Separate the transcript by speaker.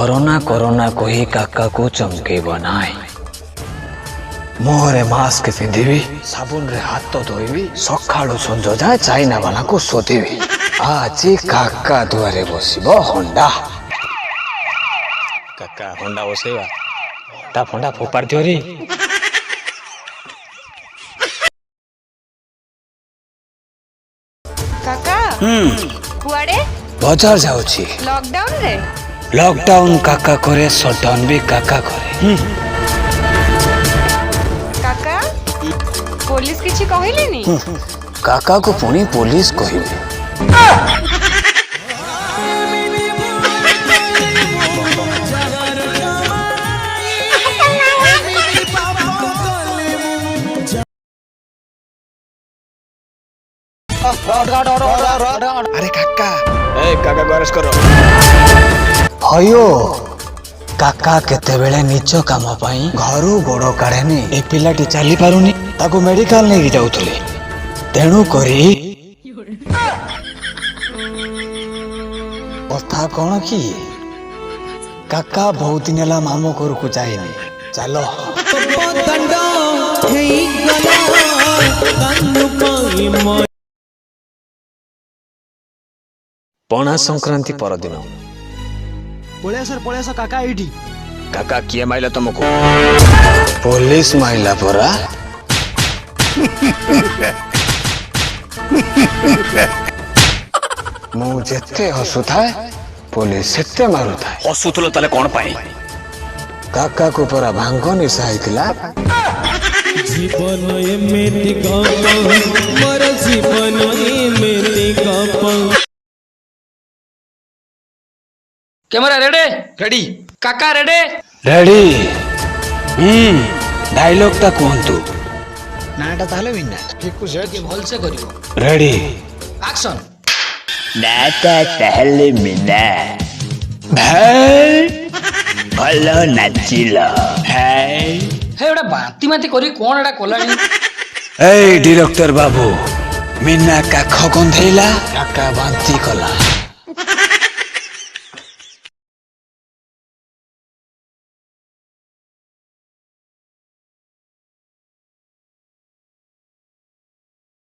Speaker 1: corona corona कही काका को चमकेब नाई मुहरे मास्क पिंधिबी साबुन रे हाथ धोइबी सकाळु संज जाए चाइना वाला को शोधिबी आज काका दुआरे बसिबो होंडा काका होंडा बसेबा ता फंडा फोपार दियो रे
Speaker 2: काका कुआडे
Speaker 1: बाजार जाउची
Speaker 2: लॉकडाउन रे
Speaker 1: लॉकडाउन काका करे शटडाउन भी काका करे
Speaker 2: काका पुलिस किछि कहिलेनी
Speaker 1: काका को पुणी पुलिस कहिबे
Speaker 3: अरे काका काका को अरेस्ट करो
Speaker 1: हयो काका केतेबेले निज काम पाई घरू गोड़ काढ़ेनी ए पिलाटी चली पारुनी ताको मेडिकल नहीं जाउथले तेणु करी कथा कौन कि काका बहुत दिन है मामू घर को जाइनी चलो पणा संक्रांति परदिन
Speaker 3: पळेस काका एठी
Speaker 1: काका किए माइला तुमको पुलिस माइला परा मु जेते हसु थाए पुलिस सेते मारू थाए
Speaker 3: हसुथलो ताले कोन पाई
Speaker 1: काका को परा भांग निशा आइतिला
Speaker 4: जीवन एमेति गप मोर जीवन एमेति गप कैमरा रेडी काका
Speaker 1: रेडी डायलॉग ता कहंतु
Speaker 3: नाटा ताले विना ठीक कुछ
Speaker 4: के भल से करियो
Speaker 1: रेडी
Speaker 4: एक्शन
Speaker 5: नाटा ताले मिना
Speaker 1: भाई
Speaker 5: भलो नाचिलो
Speaker 1: भाई
Speaker 4: हे एटा बांती माती करी कोन एटा कोलानी
Speaker 1: ए डायरेक्टर बाबू मीना का खगन थैला काका बांती कला